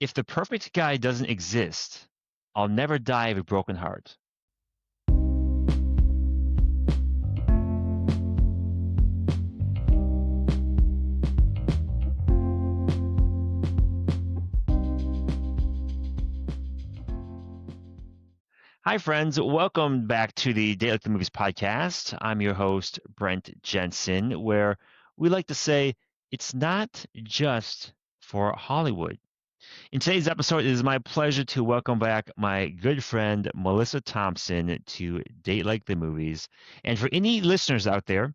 If the perfect guy doesn't exist, I'll never die of a broken heart. Hi, friends. Welcome back to the Date Like the Movies podcast. I'm your host, Brent Jensen, where we like to say it's not just for Hollywood. In today's episode, it is my pleasure to welcome back my good friend, Melissa Thompson, to Date Like the Movies. And for any listeners out there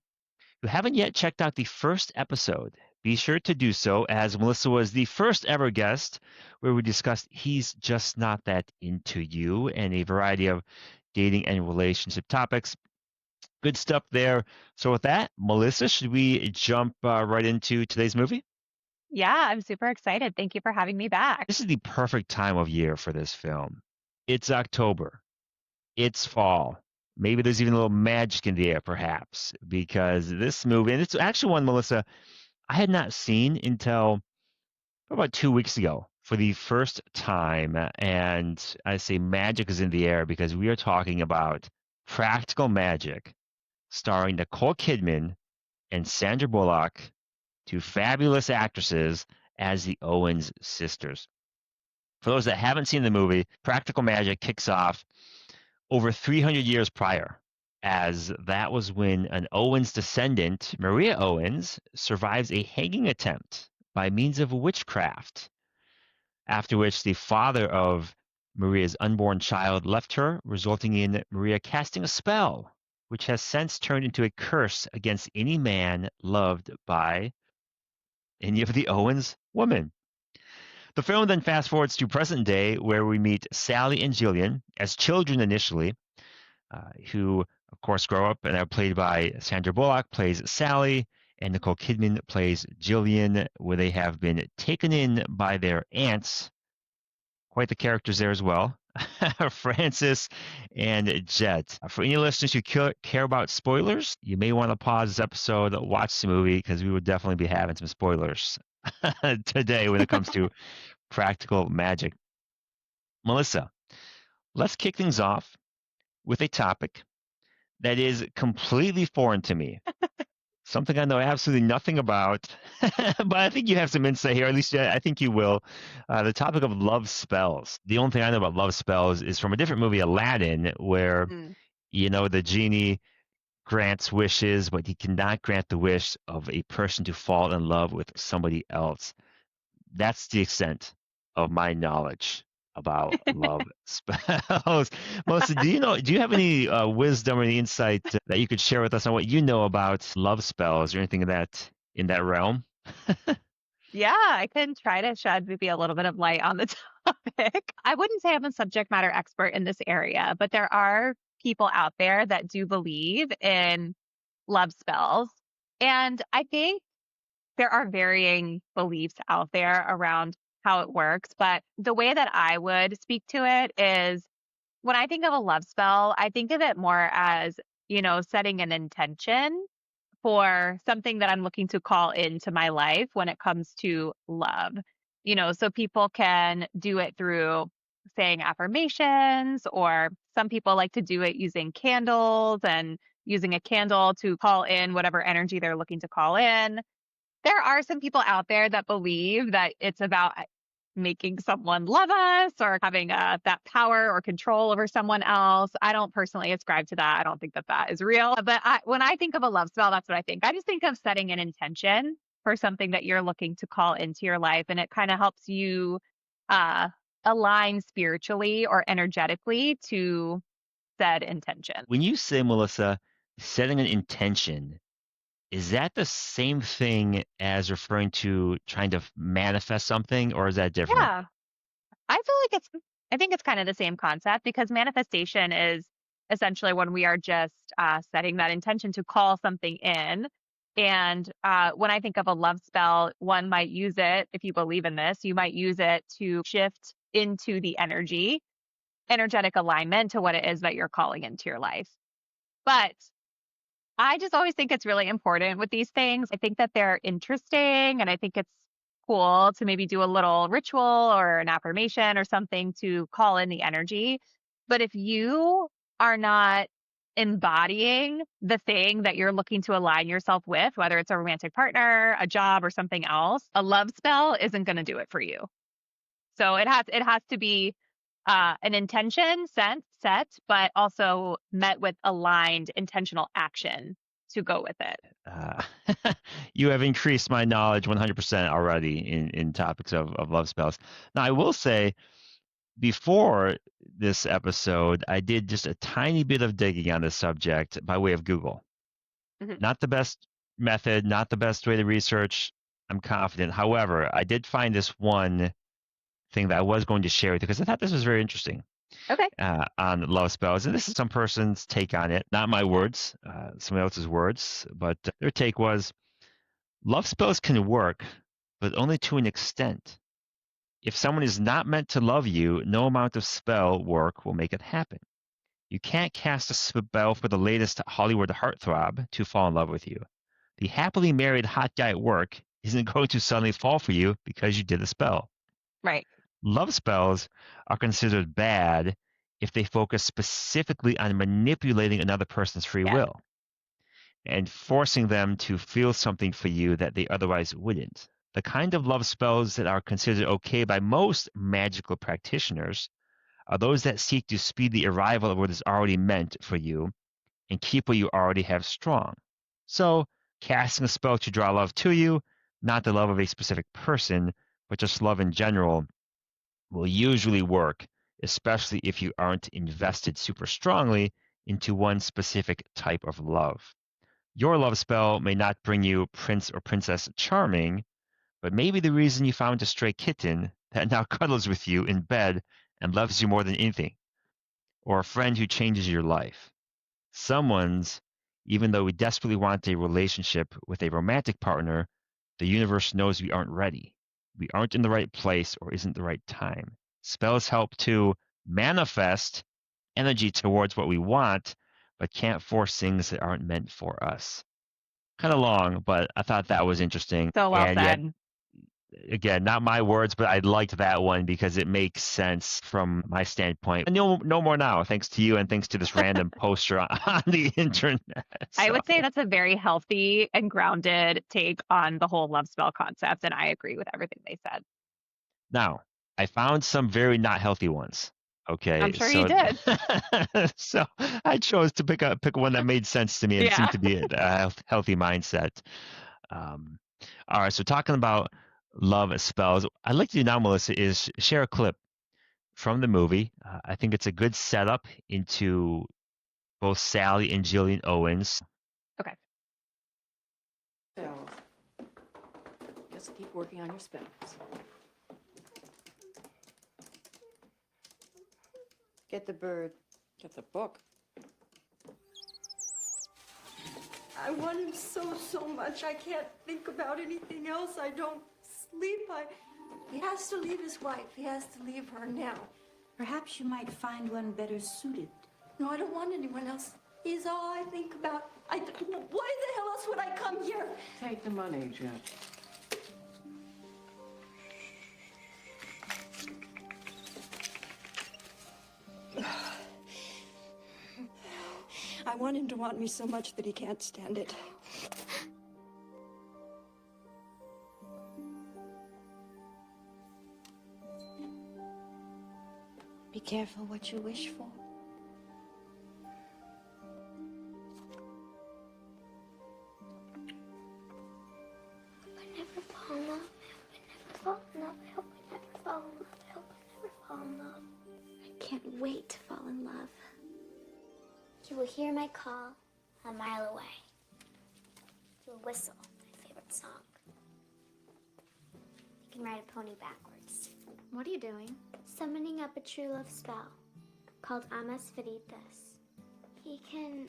who haven't yet checked out the first episode, be sure to do so, as Melissa was the first ever guest where we discussed He's Just Not That Into You and a variety of dating and relationship topics. Good stuff there. So with that, Melissa, should we jump right into today's movie? Yeah, I'm super excited. Thank you for having me back. This is the perfect time of year for this film. It's October. It's fall. Maybe there's even a little magic in the air, perhaps, because this movie, and it's actually one, Melissa, I had not seen until about 2 weeks ago for the first time. And I say magic is in the air because we are talking about Practical Magic, starring Nicole Kidman and Sandra Bullock, two fabulous actresses as the Owens sisters. For those that haven't seen the movie, Practical Magic kicks off over 300 years prior, as that was when an Owens descendant, Maria Owens, survives a hanging attempt by means of witchcraft, after which the father of Maria's unborn child left her, resulting in Maria casting a spell, which has since turned into a curse against any man loved by any of the Owens women. The film then fast forwards to present day, where we meet Sally and Jillian as children initially, who, of course, grow up and are played by Sandra Bullock, plays Sally, and Nicole Kidman plays Jillian, where they have been taken in by their aunts. Quite the characters there as well. Frances and Jet. For any listeners who care about spoilers, you may want to pause this episode, watch the movie, because we would definitely be having some spoilers today when it comes to Practical Magic. Melissa, let's kick things off with a topic that is completely foreign to me. Something I know absolutely nothing about, but I think you have some insight here. At least I think you will. The topic of love spells. The only thing I know about love spells is from a different movie, Aladdin, where, Mm. the genie grants wishes, but he cannot grant the wish of a person to fall in love with somebody else. That's the extent of my knowledge about love spells. Melissa, do you have any wisdom or any insight that you could share with us on what you know about love spells or anything in that realm? Yeah, I can try to shed maybe a little bit of light on the topic. I wouldn't say I'm a subject matter expert in this area, but there are people out there that do believe in love spells. And I think there are varying beliefs out there around how it works. But the way that I would speak to it is when I think of a love spell, I think of it more as, setting an intention for something that I'm looking to call into my life when it comes to love. So people can do it through saying affirmations, or some people like to do it using candles and using a candle to call in whatever energy they're looking to call in. There are some people out there that believe that it's about making someone love us or having that power or control over someone else. I don't personally ascribe to that. I don't think that that is real. But when I think of a love spell, that's what I think. I just think of setting an intention for something that you're looking to call into your life. And it kind of helps you uh, align spiritually or energetically to said intention. When you say, Melissa, setting an intention, is that the same thing as referring to trying to manifest something, or is that different? Yeah, I feel like I think it's kind of the same concept, because manifestation is essentially when we are just setting that intention to call something in. And when I think of a love spell, one might use it, if you believe in this, you might use it to shift into the energetic alignment to what it is that you're calling into your life. But I just always think it's really important with these things. I think that they're interesting, and I think it's cool to maybe do a little ritual or an affirmation or something to call in the energy. But if you are not embodying the thing that you're looking to align yourself with, whether it's a romantic partner, a job, or something else, a love spell isn't going to do it for you. So it has to be an intention set, but also met with aligned intentional action to go with it. You have increased my knowledge 100% already in topics of love spells. Now, I will say, before this episode, I did just a tiny bit of digging on this subject by way of Google. Mhm. Not the best method, not the best way to research. I'm confident. However, I did find this one thing that I was going to share with you because I thought this was very interesting Okay. on love spells. And this is some person's take on it, not my words, somebody else's words, but their take was love spells can work, but only to an extent. If someone is not meant to love you, no amount of spell work will make it happen. You can't cast a spell for the latest Hollywood heartthrob to fall in love with you. The happily married hot guy at work isn't going to suddenly fall for you because you did a spell. Right. Love spells are considered bad if they focus specifically on manipulating another person's free Yeah. will and forcing them to feel something for you that they otherwise wouldn't. The kind of love spells that are considered okay by most magical practitioners are those that seek to speed the arrival of what is already meant for you and keep what you already have strong. So, casting a spell to draw love to you, not the love of a specific person, but just love in general, will usually work, especially if you aren't invested super strongly into one specific type of love. Your love spell may not bring you Prince or Princess Charming, but maybe the reason you found a stray kitten that now cuddles with you in bed and loves you more than anything, or a friend who changes your life. Someone's, even though we desperately want a relationship with a romantic partner, the universe knows we aren't ready. We aren't in the right place or isn't the right time. Spells help to manifest energy towards what we want, but can't force things that aren't meant for us. Kind of long, but I thought that was interesting. So well And yet, said. again, not my words, but I liked that one because it makes sense from my standpoint. No more now, thanks to you and thanks to this random poster on the internet. I So would say that's a very healthy and grounded take on the whole love spell concept. And I agree with everything they said. now I found some very not healthy ones. I'm Okay, sure you so did. so I chose to pick one that made sense to me and seemed Yeah. to be a healthy mindset. Um, all right, so talking about love spells, I'd like to do now, Melissa, is share a clip from the movie. I think it's a good setup into both Sally and Jillian Owens. Okay. So, just keep working on your spells. Get the bird. Get the book. I want him so much. I can't think about anything else. I don't sleep. He has to leave his wife. He has to leave her now. Perhaps you might find one better suited. No, I don't want anyone else. He's all I think about. Why the hell else would I come here? Take the money, Jen. I want him to want me so much that he can't stand it. Be careful what you wish for. I never fall in love. I hope I never fall in love. I hope I never fall in love. I hope I never fall in love. I can't wait to fall in love. You will hear my call a mile away. You will whistle my favorite song. You can ride a pony backwards. What are you doing? Summoning up a true love spell called Amas Veritas. He can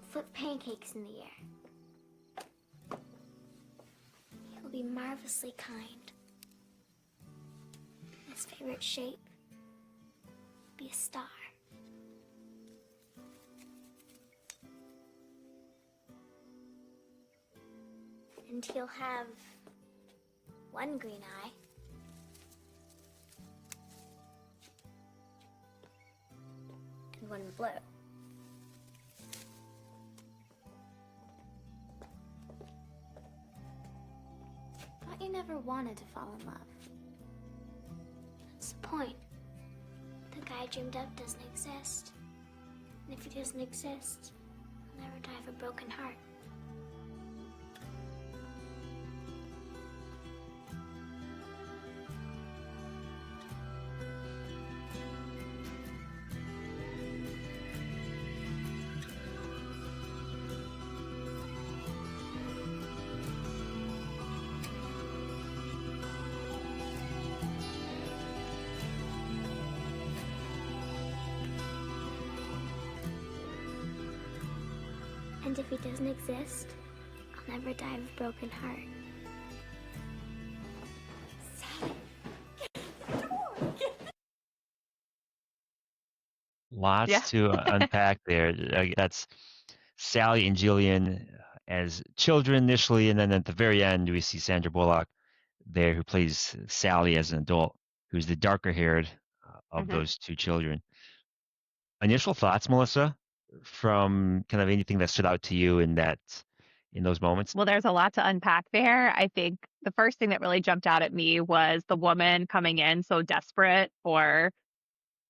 flip pancakes in the air. He will be marvelously kind. His favorite shape be a star. And he'll have one green eye. And one blue. Thought you never wanted to fall in love. That's the point. The guy I dreamed up doesn't exist. And if he doesn't exist, I'll never die of a broken heart. And if he doesn't exist, I'll never die of a broken heart. Sally, Lots Yeah. to unpack there. That's Sally and Jillian as children initially, and then at the very end, we see Sandra Bullock there, who plays Sally as an adult, who's the darker haired of those two children. Initial thoughts, Melissa, from kind of anything that stood out to you in those moments? Well, there's a lot to unpack there. I think the first thing that really jumped out at me was the woman coming in so desperate for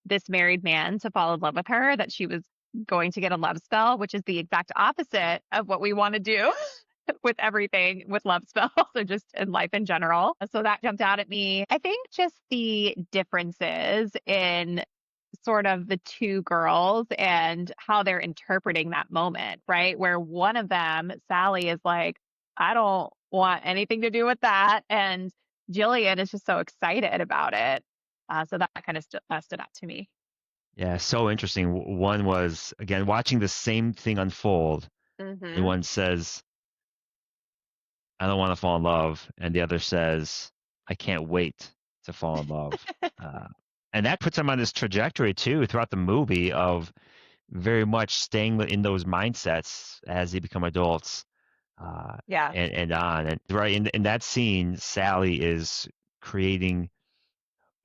this married man to fall in love with her that she was going to get a love spell, which is the exact opposite of what we want to do with everything with love spells or just in life in general. So that jumped out at me. I think just the differences in sort of the two girls and how they're interpreting that moment, right? Where one of them, Sally, is like, I don't want anything to do with that. And Jillian is just so excited about it. So that kind of stood out to me. Yeah, so interesting. One was, again, watching the same thing unfold. Mm-hmm. And one says, I don't want to fall in love. And the other says, I can't wait to fall in love. And that puts them on this trajectory, too, throughout the movie of very much staying in those mindsets as they become adults. Yeah. And on. And right in that scene, Sally is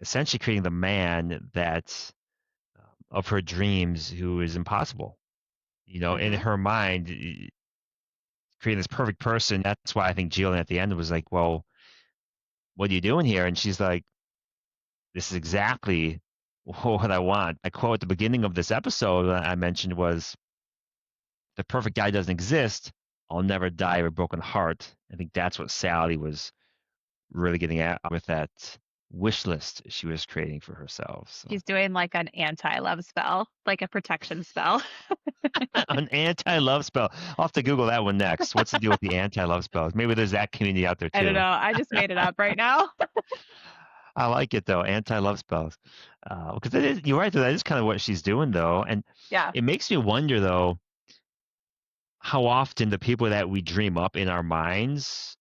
essentially creating the man that of her dreams, who is impossible. In her mind, creating this perfect person. That's why I think Jillian at the end was like, well, what are you doing here? And she's like, this is exactly what I want. A quote at the beginning of this episode that I mentioned was, the perfect guy doesn't exist. I'll never die of a broken heart. I think that's what Sally was really getting at with that wish list she was creating for herself. So. She's doing like an anti-love spell, like a protection spell. An anti-love spell. I'll have to Google that one next. What's the deal with the anti-love spells? Maybe there's that community out there too. I don't know. I just made it up right now. I like it though, anti-love spells. Because you're right, that is kind of what she's doing though. And Yeah. it makes me wonder though, how often the people that we dream up in our minds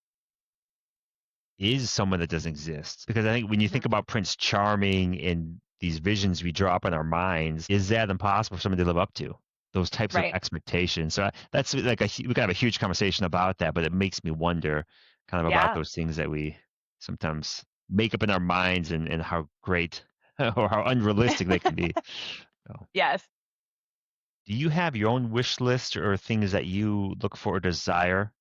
is someone that doesn't exist. Because I think when you think about Prince Charming and these visions we draw up in our minds, is that impossible for someone to live up to? Those types of expectations. So that's like we could have a huge conversation about that, but it makes me wonder kind of about those things that we sometimes make up in our minds and how great or how unrealistic they can be. So. Yes. Do you have your own wish list or things that you look for or desire?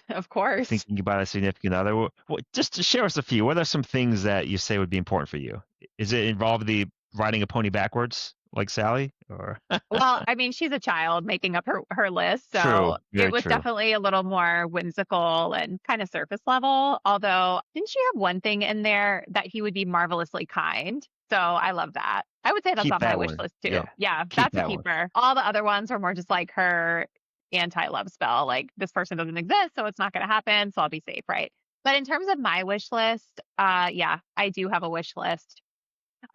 Of course. Thinking about a significant other. Well, just to share us a few. What are some things that you say would be important for you? Is it involve the riding a pony backwards like Sally? Or Well, I mean, she's a child making up her list, so True. Very it was true. definitely a little more whimsical and kind of surface level. Although, didn't she have one thing in there that he would be marvelously kind? So I love that. I would say that's Keep on my that wish one. list too. Yeah, Keep that's a that one. keeper. All the other ones are more just like her anti-love spell. Like, this person doesn't exist, so it's not going to happen, so I'll be safe, right? But in terms of my wish list, yeah, I do have a wish list.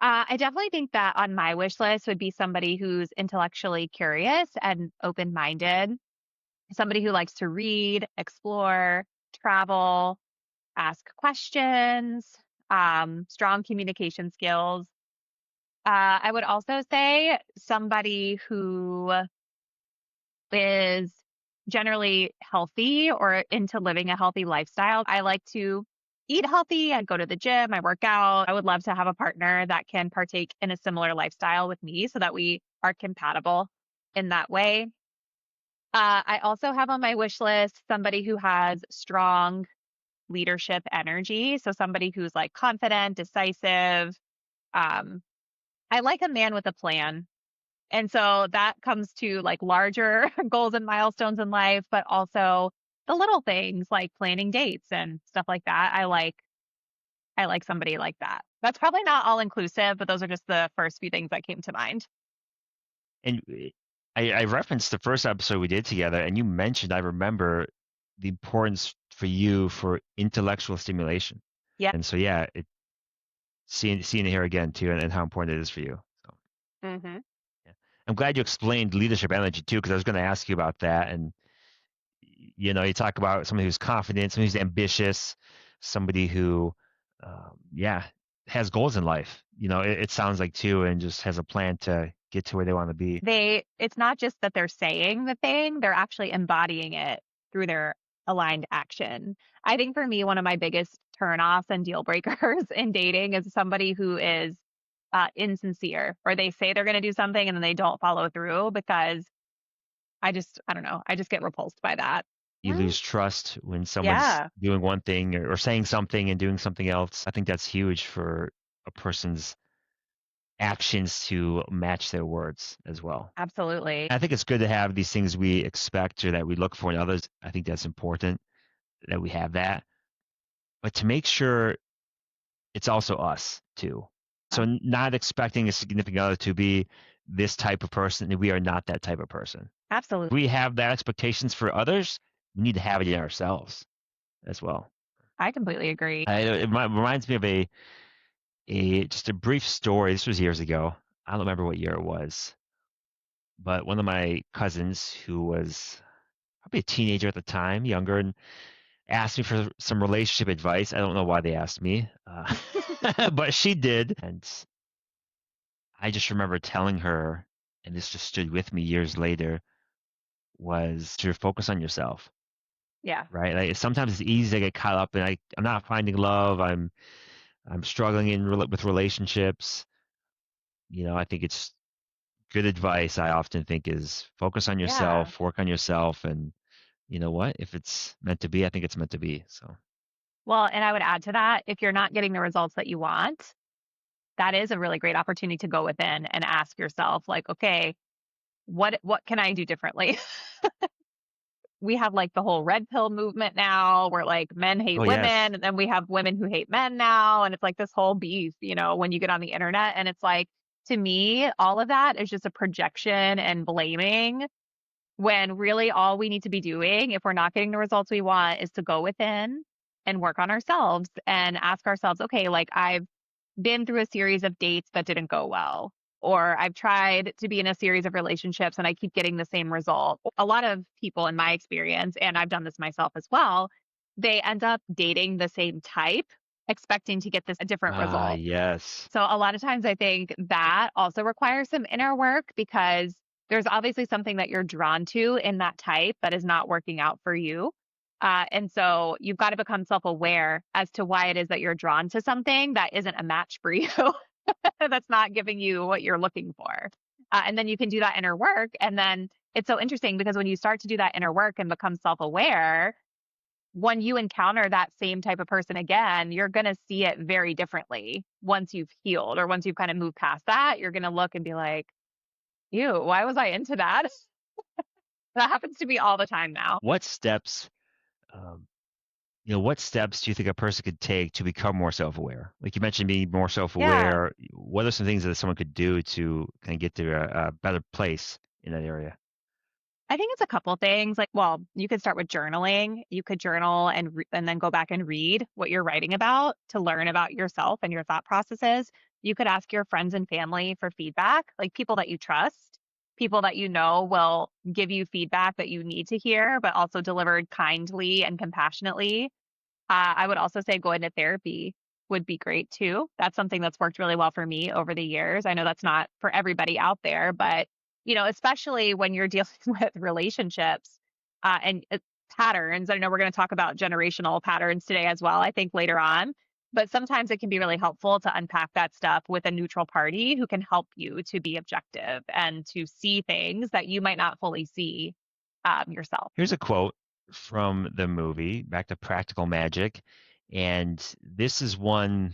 I definitely think that on my wish list would be somebody who's intellectually curious and open-minded, somebody who likes to read, explore, travel, ask questions, strong communication skills. I would also say somebody who is generally healthy or into living a healthy lifestyle. I like to eat healthy. I go to the gym. I work out. I would love to have a partner that can partake in a similar lifestyle with me so that we are compatible in that way. I also have on my wish list somebody who has strong leadership energy. So somebody who's like confident, decisive. Um, I like a man with a plan. And so that comes to like larger goals and milestones in life, but also the little things like planning dates and stuff like that. I like somebody like that. That's probably not all inclusive, but those are just the first few things that came to mind. And I referenced the first episode we did together, and you mentioned, I remember, the importance for you for intellectual stimulation. Yeah. And so, yeah, seeing it here again too, and how important it is for you. So, Mm-hmm. yeah. I'm glad you explained leadership energy too, because I was going to ask you about that. And you talk about somebody who's confident, somebody who's ambitious, somebody who, yeah, has goals in life. It sounds like too, and just has a plan to get to where they want to be. It's not just that they're saying the thing, they're actually embodying it through their aligned action. I think for me, one of my biggest turnoffs and deal breakers in dating is somebody who is insincere, or they say they're going to do something and then they don't follow through, because I don't know. I just get repulsed by that. You lose trust when someone's doing one thing or saying something and doing something else. I think that's huge for a person's actions to match their words as well. Absolutely. I think it's good to have these things we expect or that we look for in others. I think that's important that we have that. But to make sure it's also us too. So not expecting a significant other to be this type of person, and we are not that type of person. Absolutely. If we have that expectations for others, we need to have it in ourselves as well. I completely agree. It reminds me of just a brief story. This was years ago. I don't remember what year it was, but one of my cousins, who was probably a teenager at the time, younger, and asked me for some relationship advice. I don't know why they asked me, but she did. And I just remember telling her, and this just stood with me years later, was to focus on yourself. Yeah. Right. Like sometimes it's easy to get caught up in I'm not finding love. I'm struggling with relationships. I think it's good advice. I often think is focus on yourself, work on yourself, and you know what? If it's meant to be, I think it's meant to be. So. Well, and I would add to that, if you're not getting the results that you want, that is a really great opportunity to go within and ask yourself, like, okay, what can I do differently? We have like the whole red pill movement now, where like men hate women, Yes. and then we have women who hate men now, and it's like this whole beef, when you get on the internet. And it's like, to me, all of that is just a projection and blaming, when really all we need to be doing, if we're not getting the results we want, is to go within and work on ourselves and ask ourselves, okay, like, I've been through a series of dates that didn't go well, or I've tried to be in a series of relationships and I keep getting the same result. A lot of people in my experience, and I've done this myself as well, they end up dating the same type, expecting to get this a different result. Yes. So a lot of times I think that also requires some inner work, because there's obviously something that you're drawn to in that type that is not working out for you. And so you've got to become self-aware as to why it is that you're drawn to something that isn't a match for you, that's not giving you what you're looking for. And then you can do that inner work. And then it's so interesting, because when you start to do that inner work and become self-aware, when you encounter that same type of person again, you're going to see it very differently once you've healed, or once you've kind of moved past that. You're going to look and be like, ew, why was I into that? That happens to me all the time now. What steps, what steps do you think a person could take to become more self-aware? Like you mentioned, being more self-aware. What are some things that someone could do to kind of get to a better place in that area? I think it's a couple things. Like, well, you could start with journaling. You could journal and then go back and read what you're writing about to learn about yourself and your thought processes. You could ask your friends and family for feedback, like people that you trust, people that you know will give you feedback that you need to hear, but also delivered kindly and compassionately. I would also say going to therapy would be great too. That's something that's worked really well for me over the years. I know that's not for everybody out there, but especially when you're dealing with relationships, and patterns. I know we're going to talk about generational patterns today as well, I think later on. But sometimes it can be really helpful to unpack that stuff with a neutral party who can help you to be objective and to see things that you might not fully see yourself. Here's a quote from the movie, back to Practical Magic. And this is one,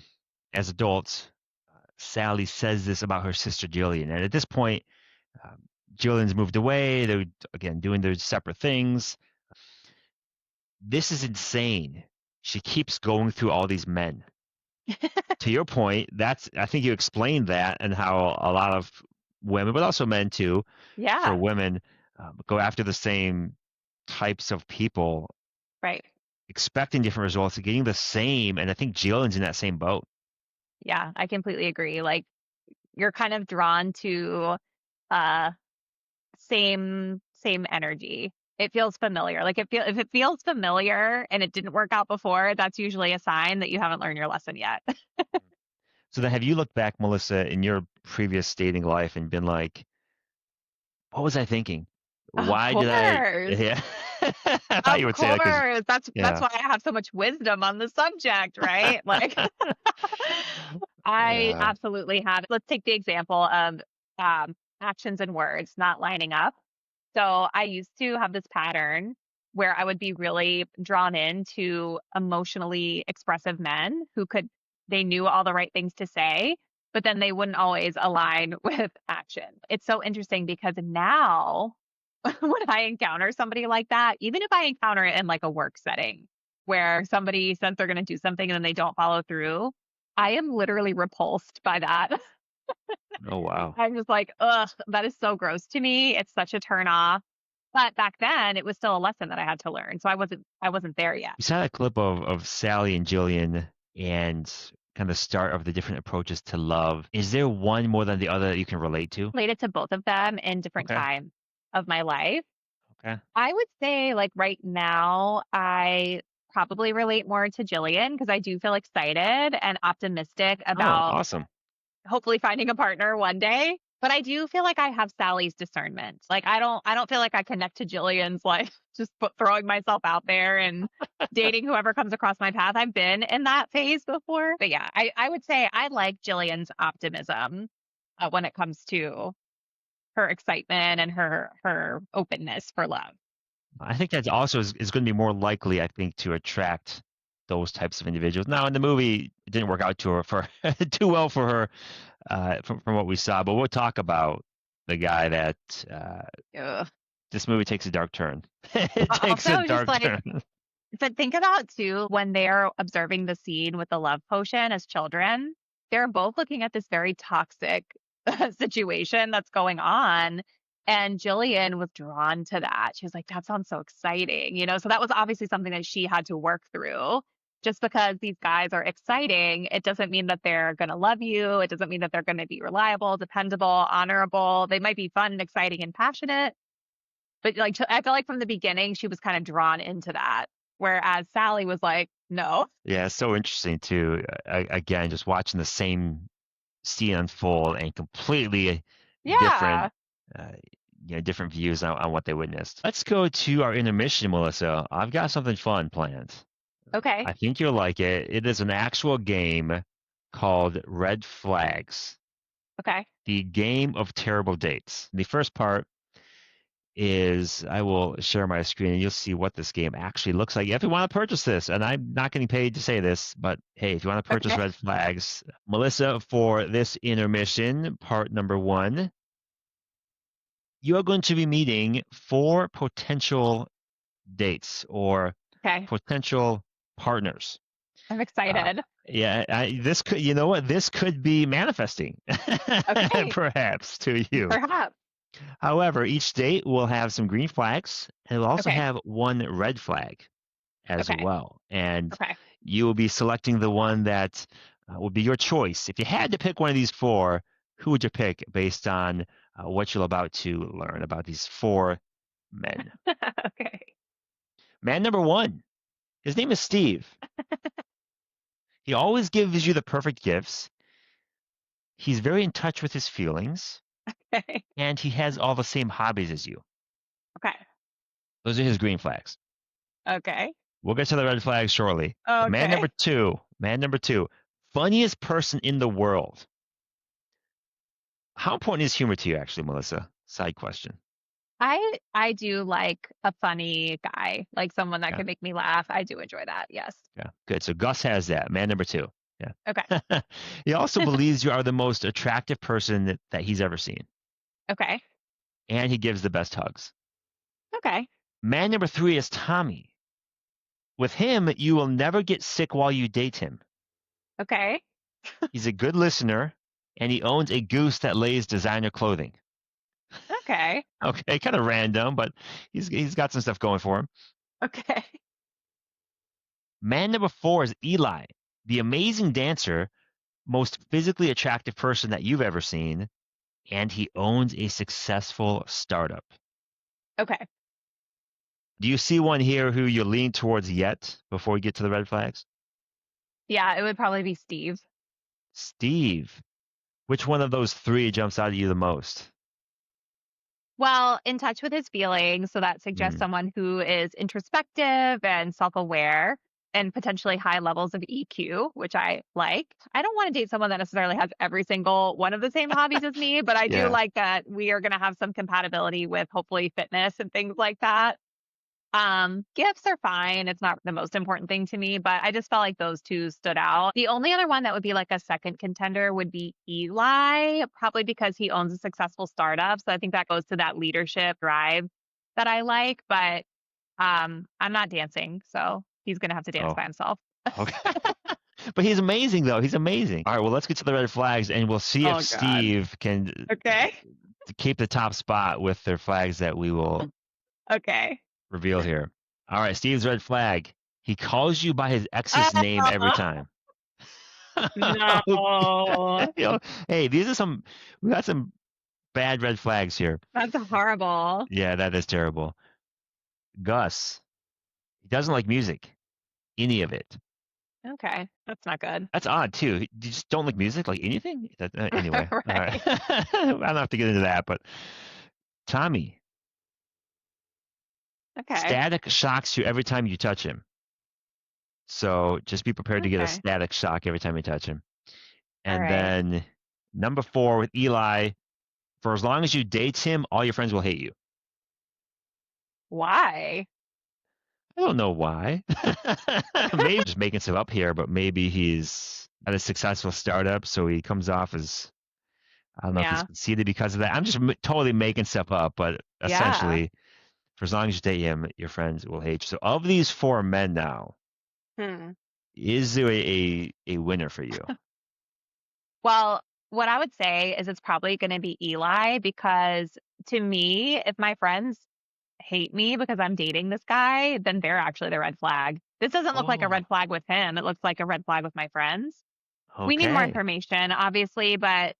as adults, Sally says this about her sister Jillian. And at this point, Jillian's moved away. They're, again, doing their separate things. This is insane. She keeps going through all these men. To your point, I think you explained that and how a lot of women, but also men too, Yeah. for women, go after the same types of people, Right. expecting different results, getting the same. And I think Jillian's in that same boat. Yeah, I completely agree. Like you're kind of drawn to same energy. It feels familiar. Like if it feels familiar and it didn't work out before, that's usually a sign that you haven't learned your lesson yet. So then have you looked back, Melissa, in your previous dating life and been like, what was I thinking? Why did I? Yeah. I thought you would say that 'cause- That's why I have so much wisdom on the subject, right? Like I Yeah. absolutely have. Let's take the example of actions and words not lining up. So I used to have this pattern where I would be really drawn into emotionally expressive men who they knew all the right things to say, but then they wouldn't always align with action. It's so interesting because now when I encounter somebody like that, even if I encounter it in like a work setting where somebody says they're going to do something and then they don't follow through, I am literally repulsed by that. Oh, wow. I'm just like, ugh, that is so gross to me. It's such a turn off. But back then, it was still a lesson that I had to learn. So I wasn't there yet. You saw that clip of Sally and Jillian and kind of the start of the different approaches to love. Is there one more than the other that you can relate to? Related to both of them in different Okay. times of my life. Okay. I would say, like right now, I probably relate more to Jillian because I do feel excited and optimistic Oh, about awesome. hopefully finding a partner one day. But I do feel like I have Sally's discernment. Like I don't feel like I connect to Jillian's like just throwing myself out there and dating whoever comes across my path. I've been in that phase before. But yeah, I would say I like Jillian's optimism when it comes to her excitement and her openness for love. I think that also is going to be more likely, I think, to attract those types of individuals. Now, in the movie, it didn't work out too well for her, from what we saw. But we'll talk about the guy that Ugh. this movie takes a dark turn. It Also, takes a just dark like turn. But think about too, when they're observing the scene with the love potion as children, they're both looking at this very toxic situation that's going on. And Jillian was drawn to that. She was like, that sounds so exciting, So that was obviously something that she had to work through. Just because these guys are exciting, it doesn't mean that they're going to love you. It doesn't mean that they're going to be reliable, dependable, honorable. They might be fun and exciting and passionate. But like, I feel like from the beginning, she was kind of drawn into that. Whereas Sally was like, no. Yeah, it's so interesting too. Again, just watching the same scene unfold and completely different, different views on what they witnessed. Let's go to our intermission, Melissa. I've got something fun planned. Okay. I think you'll like it. It is an actual game called Red Flags, Okay. the game of terrible dates. The first part is I will share my screen and you'll see what this game actually looks like. If you want to purchase this, and I'm not getting paid to say this, but hey, if you want to purchase Red Flags, Melissa, for this intermission, part number 1, you are going to be meeting 4 potential dates or potential partners. I'm excited. This could, this could be manifesting, perhaps to you. Perhaps. However, each date will have some green flags, and it will also have 1 red flag as well. And you will be selecting the one that would be your choice. If you had to pick one of these 4, who would you pick based on what you're about to learn about these 4 men? Okay. Man number 1, his name is Steve. He always gives you the perfect gifts. He's very in touch with his feelings. Okay. And he has all the same hobbies as you. Okay. Those are his green flags. Okay. We'll get to the red flags shortly. But man Okay. number two, funniest person in the world. How important is humor to you, actually, Melissa? Side question. I do like a funny guy, like someone that Yeah. can make me laugh. I do enjoy that. Yes. Yeah, good. So Gus has that. Man number two. Yeah. Okay. He also believes you are the most attractive person that he's ever seen, Okay. and he gives the best hugs. Okay. Man number three is Tommy. With him, you will never get sick while you date him. Okay. He's a good listener, and he owns a goose that lays designer clothing. Okay. Okay, kind of random, but he's got some stuff going for him. Okay. Man number four is Eli, the amazing dancer, most physically attractive person that you've ever seen, and he owns a successful startup. Okay. Do you see one here who you lean towards yet before we get to the red flags? Yeah, it would probably be Steve. Steve. Which one of those three jumps out at you the most? Well, in touch with his feelings, so that suggests someone who is introspective and self-aware and potentially high levels of EQ, which I like. I don't want to date someone that necessarily has every single one of the same hobbies as me, but I do Yeah. like that we are going to have some compatibility with hopefully fitness and things like that. Gifts are fine. It's not the most important thing to me, but I just felt like those two stood out. The only other one that would be like a second contender would be Eli, probably because he owns a successful startup. So I think that goes to that leadership drive that I like, but I'm not dancing, so he's gonna have to dance Oh. by himself. Okay. But he's amazing, though. He's amazing. All right, well, let's get to the red flags, and we'll see Oh, if God. Steve can Okay. keep the top spot with their flags that we will Okay. reveal here. All right, Steve's red flag. He calls you by his ex's name every time. No. You know, hey, we got some bad red flags here. That's horrible. Yeah, that is terrible. Gus, he doesn't like music, any of it. Okay. That's not good. That's odd too. You just don't like music, like anything. Anyway, all right. Right. I don't have to get into that, but Tommy, Okay. static shocks you every time you touch him. So just be prepared to get a Okay. static shock every time you touch him. All And right. then number 4 with Eli, for as long as you date him, all your friends will hate you. Why? I don't know why. Maybe just making stuff up here, but maybe he's at a successful startup, so he comes off as, I don't know if he's Yeah. conceited because of that. I'm just totally making stuff up, but Yeah. essentially, for as long as you date him, your friends will hate you. So of these 4 men now, is there a winner for you? Well, what I would say is it's probably going to be Eli because to me, if my friends hate me because I'm dating this guy, then they're actually the red flag. This doesn't look like a red Oh, flag with him. It looks like a red flag with my friends. We need more okay. information, obviously, but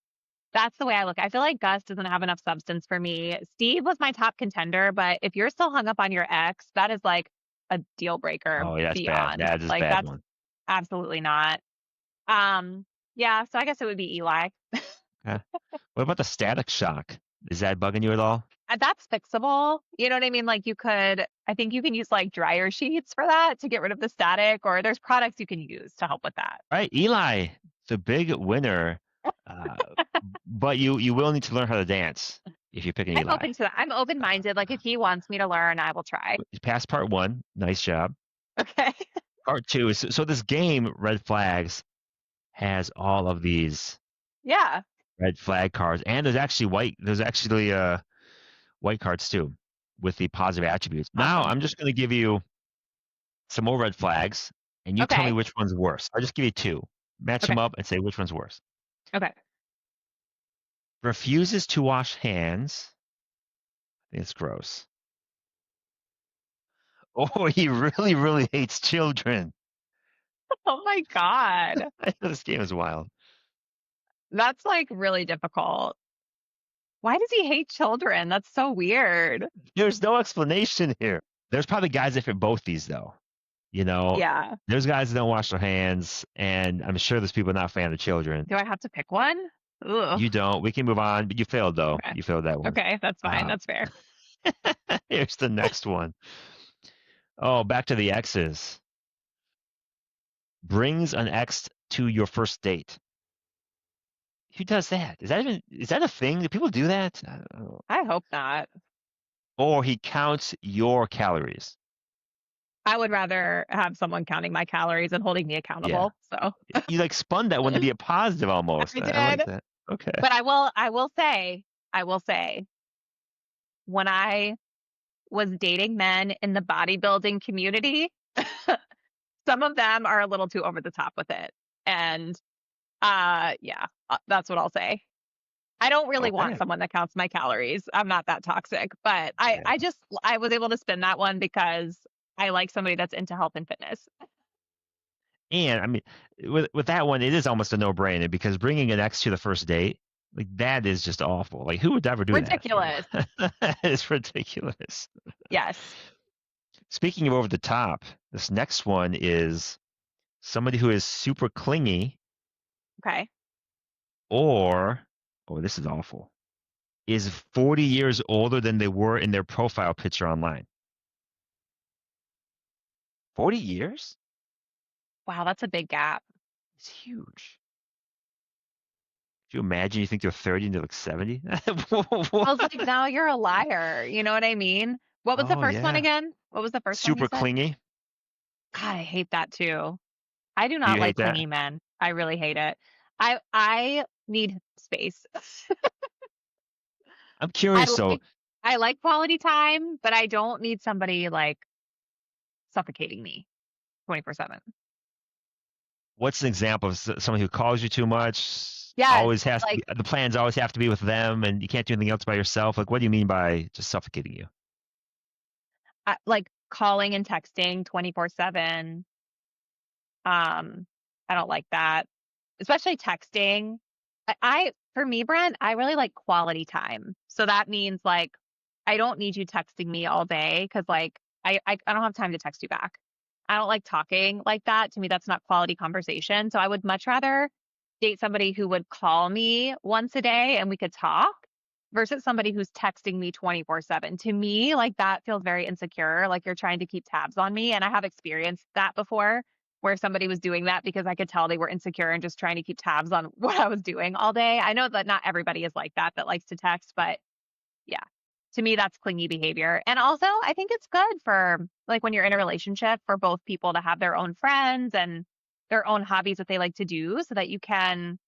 that's the way I look. I feel like Gus doesn't have enough substance for me. Steve was my top contender, but if you're still hung up on your ex, that is like a deal breaker Oh, yeah, that's bad. beyond. That is a Like bad that's one. absolutely not. Yeah, so I guess it would be Eli. Okay. What about the static shock? Is that bugging you at all? That's fixable. You know what I mean? Like I think you can use like dryer sheets for that to get rid of the static, or there's products you can use to help with that. All right, Eli, the big winner. But you will need to learn how to dance if you're picking I'm Eli. open to that. I'm open-minded. Like if he wants me to learn, I will try. You passed part 1. Nice job. Okay. Part 2 is so this game, Red Flags, has all of these Yeah. red flag cards, and there's actually white cards too with the positive attributes. Now Awesome. I'm just going to give you some more red flags, and you tell me Okay. which one's worse. I'll just give you 2. Match them Okay. up and say which one's worse. Okay. Refuses to wash hands. I think it's gross. Oh, he really, really hates children. Oh my God. This game is wild. That's like really difficult. Why does he hate children? That's so weird. There's no explanation here. There's probably guys that fit both these, though. You know, Yeah. there's guys that don't wash their hands, and I'm sure there's people not a fan of children. Do I have to pick one? Ugh. You don't. We can move on, but you failed, though. Okay. You failed that one. Okay, that's fine. Uh, That's fair. Here's the next one. Oh, back to the exes. Brings an ex to your first date. Who does that? Is that a thing? Do people do that? I don't know. I hope not. Or he counts your calories. I would rather have someone counting my calories and holding me accountable. So You like spun that one to be a positive almost. I I like did. that. Okay. But I will say, when I was dating men in the bodybuilding community, some of them are a little too over the top with it. And yeah, that's what I'll say. I don't really want Okay. someone that counts my calories. I'm not that toxic, but Yeah. I was able to spin that one because I like somebody that's into health and fitness. And I mean, with that one, it is almost a no-brainer because bringing an ex to the first date, like that is just awful. Like who would ever do Ridiculous. that? It's ridiculous. Yes. Speaking of over the top, this next one is somebody who is super clingy, Okay. or this is awful, is 40 years older than they were in their profile picture online. 40 years? Wow, that's a big gap. It's huge. Could you imagine you think they're 30 and they look 70? I was like, now you're a liar. You know what I mean? What was the Oh, first one yeah. again? What was the first one Super you said? clingy. God, I hate that too. I do Do not you like hate that? clingy men. I really hate it. I need space. I'm curious. So I like quality time, but I don't need somebody like suffocating me 24/7. what's an example of someone who calls you too much? Yes, Always has to like be, the plans always have to be with them, and you can't do anything else by yourself. Like, what do you mean by just suffocating you? like calling and texting 24/7. I don't like that, especially texting. For me, Brent, I really like quality time. So that means like I don't need you texting me all day because like I don't have time to text you back. I don't like talking like that. To me, that's not quality conversation. So I would much rather date somebody who would call me once a day and we could talk versus somebody who's texting me 24/7. To me, like that feels very insecure, like you're trying to keep tabs on me. And I have experienced that before where somebody was doing that because I could tell they were insecure and just trying to keep tabs on what I was doing all day. I know that not everybody is like that likes to text, but yeah, to me, that's clingy behavior. And also, I think it's good for like when you're in a relationship for both people to have their own friends and their own hobbies that they like to do so that you can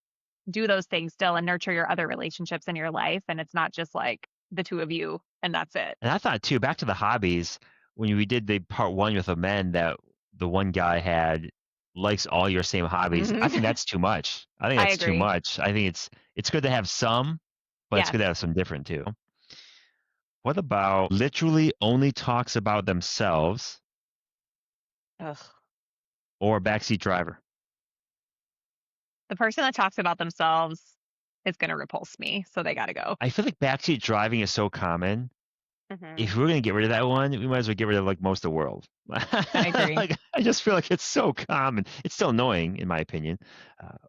do those things still and nurture your other relationships in your life. And it's not just like the two of you and that's it. And I thought too, back to the hobbies, when we did the part one with the men, that the one guy had likes all your same hobbies. I think that's too much. I think I that's too agree. much. I think it's good to have some, but it's Yes. good to have some different too. What about literally only talks about themselves Ugh. or backseat driver? The person that talks about themselves is going to repulse me. So they got to go. I feel like backseat driving is so common. Mhm. If we're going to get rid of that one, we might as well get rid of like most of the world. I agree. Like, I just feel like it's so common. It's still annoying, in my opinion,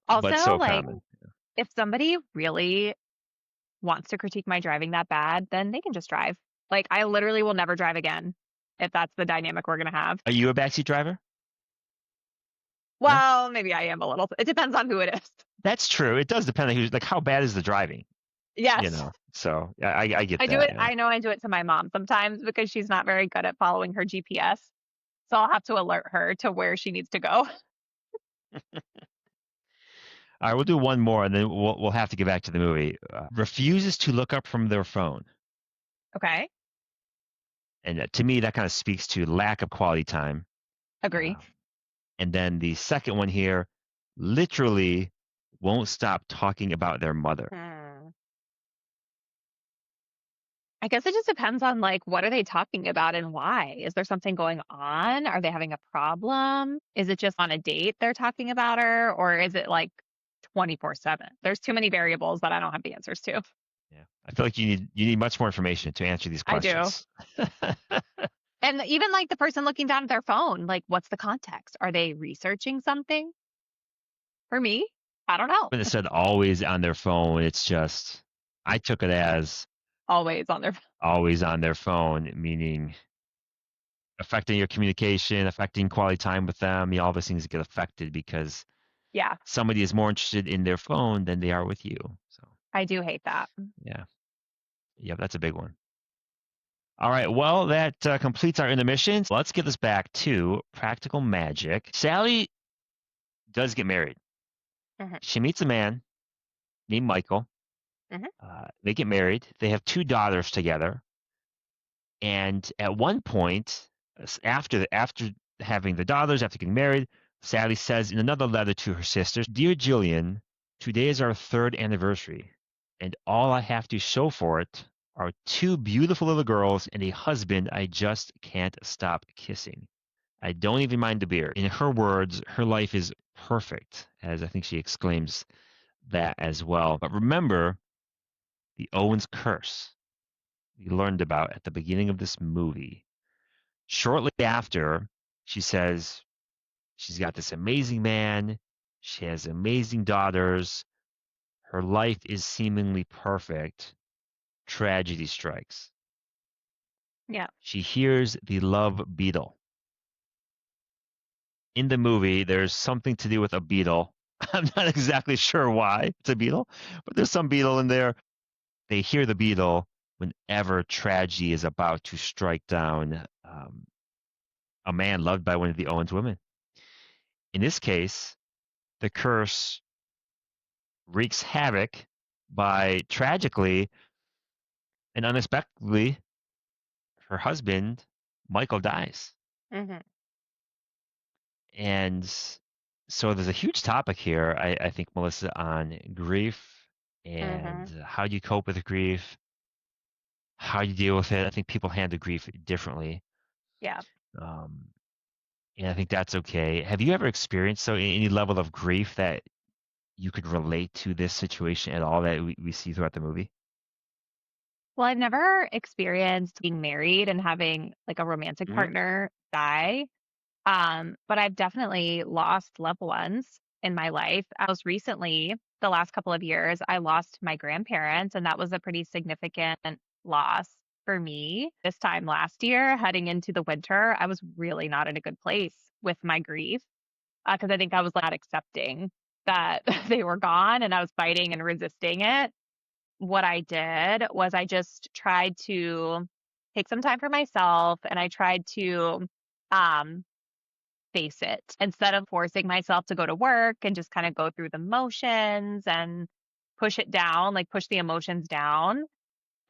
Also, but so like, common. if somebody really wants to critique my driving that bad, then they can just drive. Like, I literally will never drive again if that's the dynamic we're going to have. Are you a backseat driver? Well, maybe I am a little. It depends on who it is. That's true. It does depend on who's like how bad is the driving, Yes. you know. So I get I that. do it. Yeah. I know I do it to my mom sometimes because she's not very good at following her GPS. So I'll have to alert her to where she needs to go. All right, we'll do one more, and then we'll have to get back to the movie. Refuses to look up from their phone, Okay. and to me that kind of speaks to lack of quality time. Agree. And then the second one here, literally won't stop talking about their mother. I guess it just depends on like what are they talking about and why? Is there something going on? Are they having a problem? Is it just on a date they're talking about her, or is it like 24/7? There's too many variables that I don't have the answers to. Yeah, I feel like you need much more information to answer these I do. questions. And even like the person looking down at their phone, like what's the context? Are they researching something? For me, I don't know. When it said always on their phone, it's just I took it as Always on their phone. always on their phone, meaning affecting your communication, affecting quality time with them. All those things get affected because Yeah, somebody is more interested in their phone than they are with you. So I do hate that. yeah, that's a big one. All right, well, that completes our intermission. Let's get this back to practical magic. Sally does get married. Mhm. She meets a man named Michael. Mhm. They get married. They have 2 daughters together. And at one point, after having the daughters, after getting married, Sally says in another letter to her sisters, "Dear Jillian, today is our 3rd anniversary, and all I have to show for it are 2 beautiful little girls and a husband I just can't stop kissing. I don't even mind the beer." In her words, her life is perfect, as I think she exclaims that as well. But remember the Owens curse we learned about at the beginning of this movie. Shortly after, she says she's got this amazing man, she has amazing daughters, her life is seemingly perfect. Tragedy strikes. Yeah. She hears the love beetle. In the movie, there's something to do with a beetle. I'm not exactly sure why it's a beetle, but there's some beetle in there. They hear the beetle whenever tragedy is about to strike down a man loved by one of the Owens women. In this case, the curse wreaks havoc by tragically and unexpectedly, her husband, Michael, dies. Mhm. And so there's a huge topic here, I think, Melissa, on grief and Mhm. how do you cope with grief, how you deal with it. I think people handle grief differently. Yeah. Um, and I think that's okay. Have you ever experienced any level of grief that you could relate to this situation at all that we see throughout the movie? Well, I've never experienced being married and having like a romantic Hmm. partner die. But I've definitely lost loved ones in my life. Most recently, the last couple of years, I lost my grandparents, and that was a pretty significant loss for me. This time last year, heading into the winter, I was really not in a good place with my grief because I think I was not accepting that they were gone and I was fighting and resisting it. What I did was I just tried to take some time for myself and I tried to um face it instead of forcing myself to go to work and just kind of go through the motions and push it down, like push the emotions down.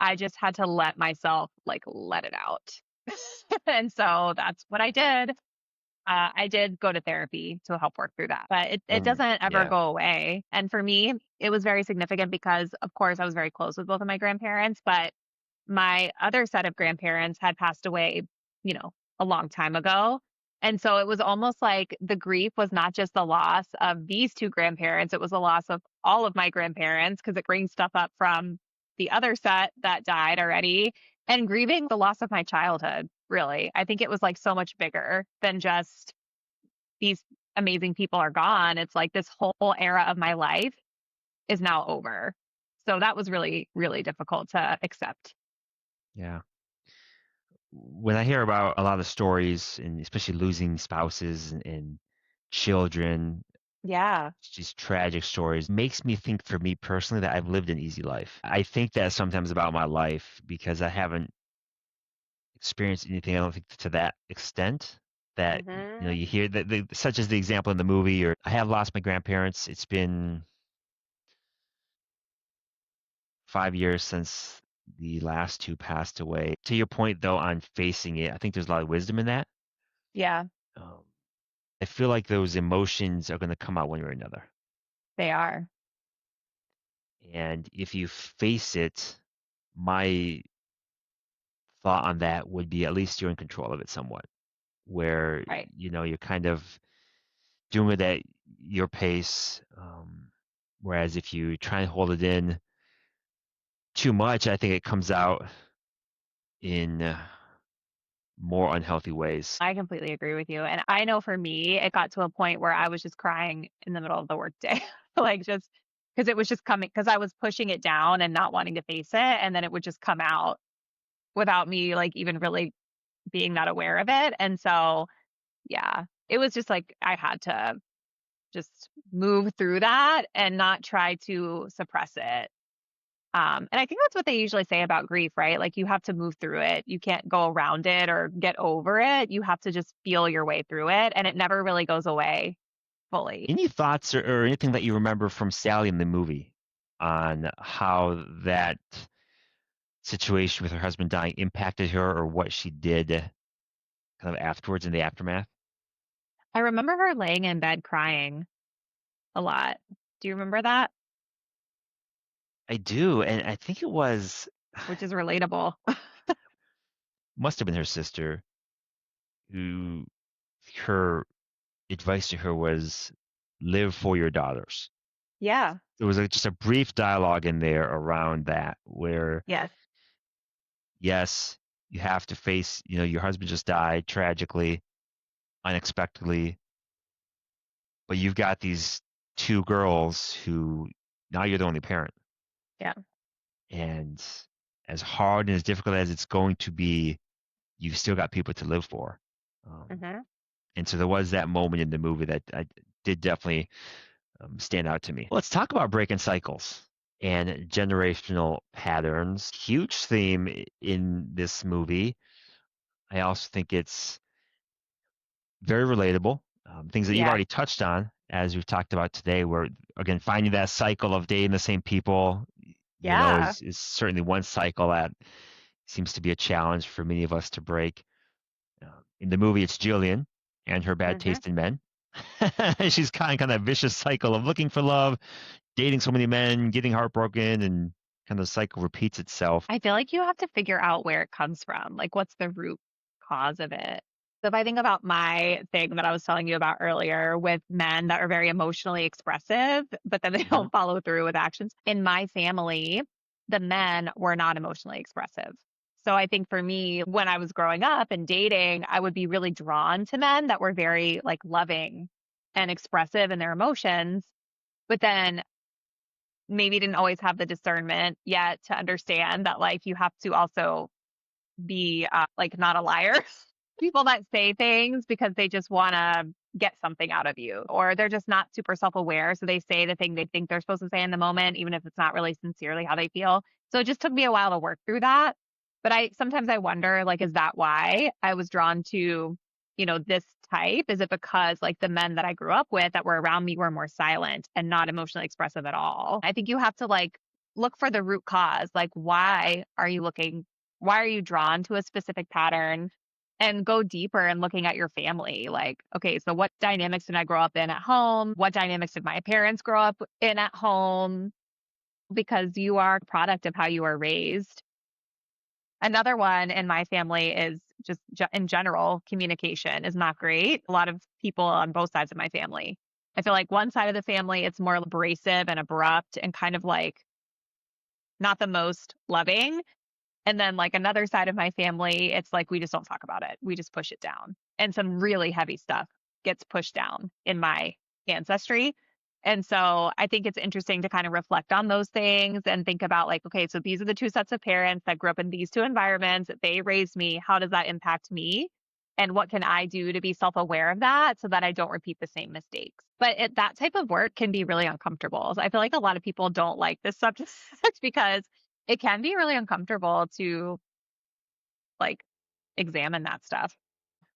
I just had to let myself like let it out. And so that's what I did. I did go to therapy to help work through that, but it And doesn't ever yeah, go away. And for me, it was very significant because, of course, I was very close with both of my grandparents, but my other set of grandparents had passed away, you know, a long time ago. And so it was almost like the grief was not just the loss of these 2 grandparents, it was the loss of all of my grandparents because it brings stuff up from the other set that died already and grieving the loss of my childhood, really. I think it was like so much bigger than just these amazing people are gone. It's like this whole era of my life is now over. So that was really, really difficult to accept. yeah. When I hear about a lot of stories, and especially losing spouses and children, Yeah. just tragic stories, makes me think for me personally that I've lived an easy life. I think that sometimes about my life because I haven't experienced anything, I don't think, to that extent that, Mhm. you hear that, such as the example in the movie, or I have lost my grandparents. It's been 5 years since the last 2 passed away. To your point, though, on facing it, I think there's a lot of wisdom in that. Yeah, Um, I feel like those emotions are going to come out one way or another. they are. And if you face it, my thought on that would be at least you're in control of it somewhat, where, Right. you're kind of doing it at your pace. Whereas if you try and hold it in too much, I think it comes out in more unhealthy ways. I completely agree with you. And I know for me, it got to a point where I was just crying in the middle of the workday, like just because it was just coming, because I was pushing it down and not wanting to face it. And then it would just come out without me like even really being not aware of it. And so, yeah, it was just like I had to just move through that and not try to suppress it. And I think that's what they usually say about grief, right? Like you have to move through it. You can't go around it or get over it. You have to just feel your way through it. And it never really goes away fully. Any thoughts or anything that you remember from Sally in the movie on how that situation with her husband dying impacted her or what she did kind of afterwards in the aftermath? I remember her laying in bed crying a lot. Do you remember that? I do, and I think it was Which is relatable. must have been her sister who her advice to her was live for your daughters. Yeah. There was just a brief dialogue in there around that where Yes. yes, you have to face, your husband just died tragically, unexpectedly, but you've got these two girls who now you're the only parent. Yeah. And as hard and as difficult as it's going to be, you've still got people to live for. hmm And so there was that moment in the movie that I did definitely stand out to me. Let's talk about breaking cycles and generational patterns. Huge theme in this movie. I also think it's very relatable. Things that you've Yeah. already touched on, as we've talked about today, where, again, finding that cycle of dating the same people, Yeah. is certainly one cycle that seems to be a challenge for many of us to break. In the movie, it's Jillian and her bad hmm taste in men. She's kind of that vicious cycle of looking for love, dating so many men, getting heartbroken, and kind of the cycle repeats itself. I feel like you have to figure out where it comes from. Like, what's the root cause of it? So if I think about my thing that I was telling you about earlier with men that are very emotionally expressive, but then they don't follow through with actions. In my family, the men were not emotionally expressive. So I think for me, when I was growing up and dating, I would be really drawn to men that were very like loving and expressive in their emotions, but then maybe didn't always have the discernment yet to understand that like you have to also be like not a liar. People that say things because they just want to get something out of you, or they're just not super self-aware, so they say the thing they think they're supposed to say in the moment even if it's not really sincerely how they feel. So it just took me a while to work through that. But I sometimes I wonder, like, is that why I was drawn to, this type? Is it because like the men that I grew up with that were around me were more silent and not emotionally expressive at all? I think you have to like look for the root cause. Like, why are you drawn to a specific pattern? And go deeper in looking at your family. Like, okay, so what dynamics did I grow up in at home? What dynamics did my parents grow up in at home? Because you are a product of how you are raised. Another one in my family is just in general, communication is not great. A lot of people on both sides of my family. I feel like one side of the family, it's more abrasive and abrupt and kind of like not the most loving. And then like another side of my family, it's like we just don't talk about it. We just push it down. And some really heavy stuff gets pushed down in my ancestry. And so I think it's interesting to kind of reflect on those things and think about like, okay, so these are the two sets of parents that grew up in these two environments. They raised me. How does that impact me? And what can I do to be self-aware of that so that I don't repeat the same mistakes? But that type of work can be really uncomfortable. So I feel like a lot of people don't like this subject because it can be really uncomfortable to like examine that stuff.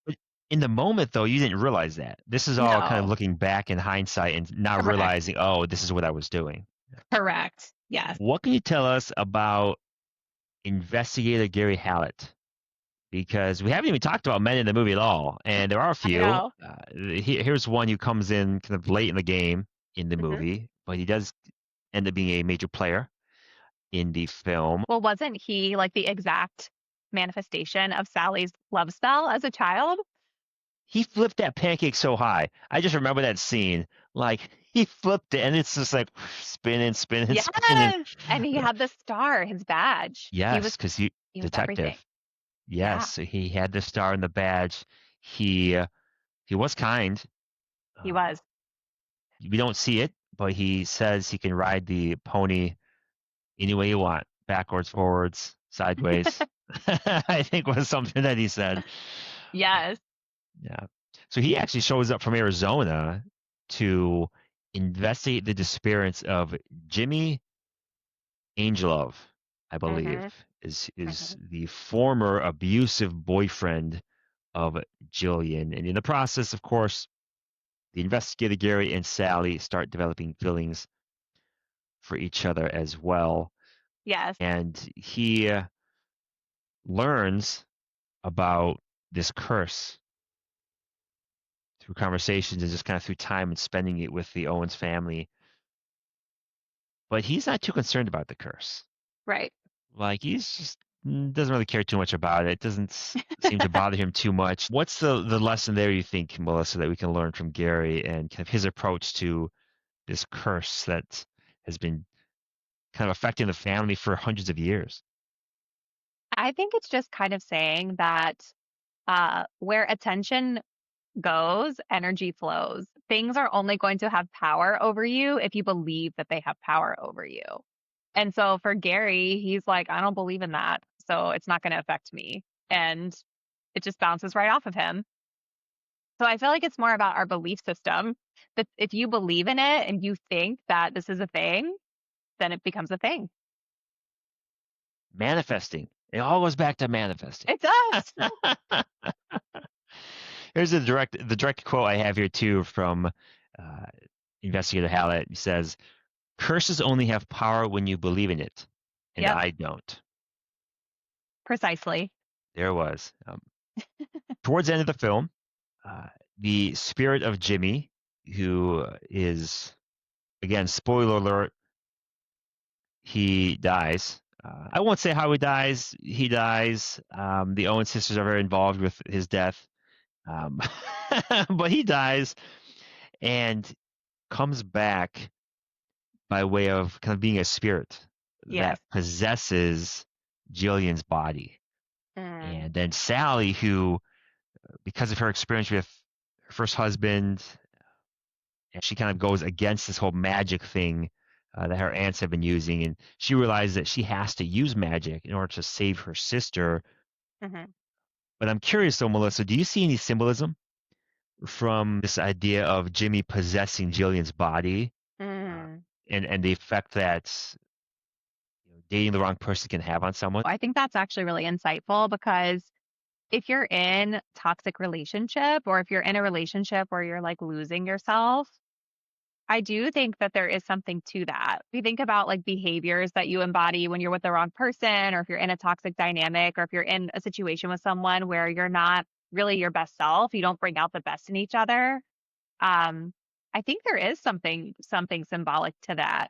But in the moment, though, you didn't realize that. This is all kind of No. looking back in hindsight and not Correct. realizing, oh, this is what I was doing. Correct. Yes. What can you tell us about investigator Gary Hallett? Because we haven't even talked about men in the movie at all, and there are a few. know. Here's one who comes in kind of late in the game in the Mhm. movie, but he does end up being a major player in the film. Well, wasn't he like the exact manifestation of Sally's love spell as a child? He flipped that pancake so high. I just remember that scene. Like he flipped it, and it's just like spinning, spinning, Yes. spinning. And he had the star, his badge. Yes, because He was detective. everything. Yes, so he had the star and the badge. He was kind. He was. We don't see it, but he says he can ride the pony any way you want, backwards, forwards, sideways. I think was something that he said. Yes. Yeah. So he actually shows up from Arizona to investigate the disappearance of Jimmy Angelov, I believe, Hmm. is Hmm. the former abusive boyfriend of Jillian. And in the process, of course, the investigator Gary and Sally start developing feelings for each other as well. Yes. And he learns about this curse through conversations and just kind of through time and spending it with the Owens family. But he's not too concerned about the curse. Right. Like he's just doesn't really care too much about it. It doesn't seem to bother him too much. What's the lesson there you think, Melissa, that we can learn from Gary and kind of his approach to this curse that has been kind of affecting the family for hundreds of years? I think it's just kind of saying that where attention goes, energy flows. Things are only going to have power over you if you believe that they have power over you. And so for Gary, he's like, I don't believe in that. So it's not going to affect me. And it just bounces right off of him. So I feel like it's more about our belief system that if you believe in it and you think that this is a thing, then it becomes a thing. Manifesting. It all goes back to manifesting. It does. Here's the direct quote I have here too from Investigator Hallett. He says, "Curses only have power when you believe in it, and Yep, I don't." precisely. There it was. Towards the end of the film, the spirit of Jimmy, who is, again, spoiler alert, he dies. I won't say how he dies. He dies. The Owen sisters are very involved with his death. But he dies and comes back by way of kind of being a spirit Yes. that possesses Jillian's body. Mm. And then Sally, who, because of her experience with her first husband, and she kind of goes against this whole magic thing that her aunts have been using, and she realizes that she has to use magic in order to save her sister. Hmm. But I'm curious though, Melissa, do you see any symbolism from this idea of Jimmy possessing Jillian's body uh, Mm. and the effect that dating the wrong person can have on someone? I think that's actually really insightful because if you're in toxic relationship or if you're in a relationship where you're like losing yourself, I do think that there is something to that. If you think about like behaviors that you embody when you're with the wrong person, or if you're in a toxic dynamic, or if you're in a situation with someone where you're not really your best self, you don't bring out the best in each other. Um, I think there is something symbolic to that,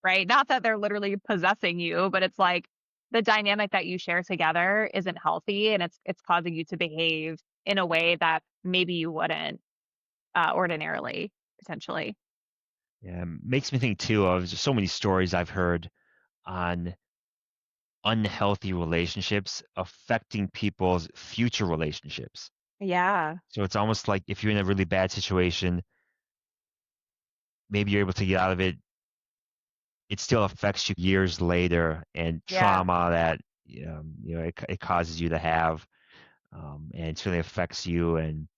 right? Not that they're literally possessing you, but it's like the dynamic that you share together isn't healthy and it's causing you to behave in a way that maybe you wouldn't ordinarily, potentially. Yeah, makes me think too of just so many stories I've heard on unhealthy relationships affecting people's future relationships. Yeah. So it's almost like if you're in a really bad situation, maybe you're able to get out of it. It still affects you years later, and Yeah. trauma that it causes you to have, and it really affects you and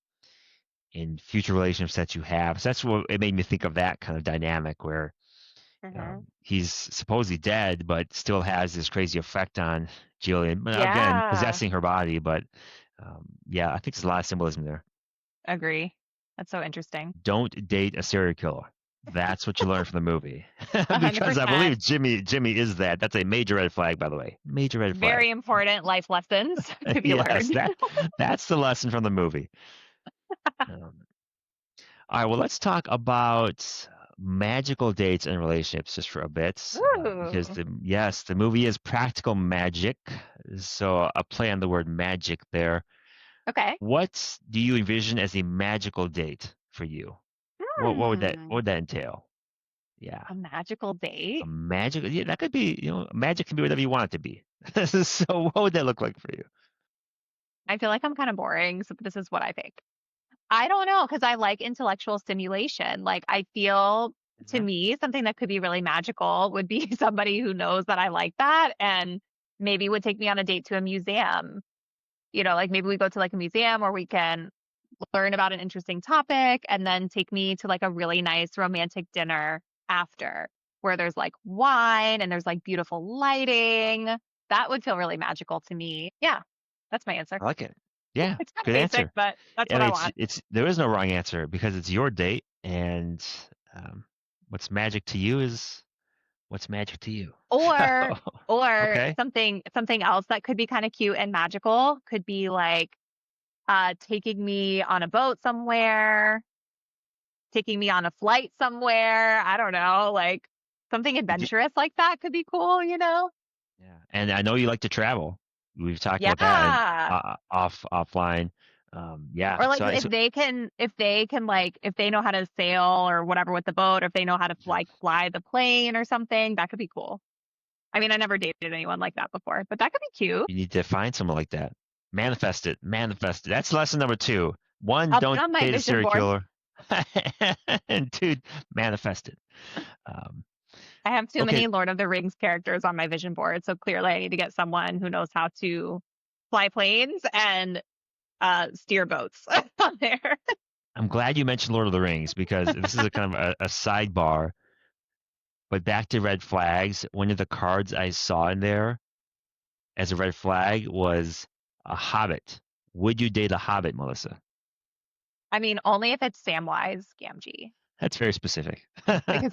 in future relationships that you have. So that's what it made me think of, that kind of dynamic where Hmm. he's supposedly dead, but still has this crazy effect on Jillian. But again, Yeah. possessing her body. But yeah, I think there's a lot of symbolism there. Agree. That's so interesting. Don't date a serial killer. That's what you learn from the movie, A hundred because I percent. believe Jimmy is that. That's a major red flag, by the way. Major red flag. Very important life lessons to be Yes, learned. that's the lesson from the movie. Um, all right, well, let's talk about magical dates and relationships just for a bit, because Ooh. the movie is practical magic, so a play on the word magic there. Okay. What do you envision as a magical date for you? What Hmm. would that entail? Yeah, A magical a date? magical, yeah, that could be, magic can be whatever you want it to be. So what would that look like for you? I feel like I'm kind of boring, so this is what I think. I don't know because I like intellectual stimulation. Like I feel to Mhm. me something that could be really magical would be somebody who knows that I like that and maybe would take me on a date to a museum. Like maybe we go to like a museum where we can learn about an interesting topic and then take me to like a really nice romantic dinner after where there's like wine and there's like beautiful lighting. That would feel really magical to me. Yeah, that's my answer. I like it. Yeah, It's kind of good basic, answer. but that's And what I want. there is no wrong answer because it's your date, and what's magic to you is what's magic to you. Or Okay. something else that could be kind of cute and magical could be like taking me on a boat somewhere, taking me on a flight somewhere. I don't know, like something adventurous like that could be cool, Yeah, and I know you like to travel. We've talked about Yeah. that offline. Yeah. Or like So if they can like if they know how to sail or whatever with the boat, or if they know how to like fly the plane or something, that could be cool. I mean, I never dated anyone like that before, but that could be cute. you need to find someone like that. Manifest it. Manifest it. That's lesson number 2. 1, I'll put don't on my date a vision serial board. killer. And 2, manifest it. I have too Okay. many Lord of the Rings characters on my vision board, so clearly I need to get someone who knows how to fly planes and steer boats on there. I'm glad you mentioned Lord of the Rings because this is a kind of a sidebar. But back to red flags, one of the cards I saw in there as a red flag was a hobbit. Would you date a hobbit, Melissa? I mean, only if it's Samwise Gamgee, That's very specific. because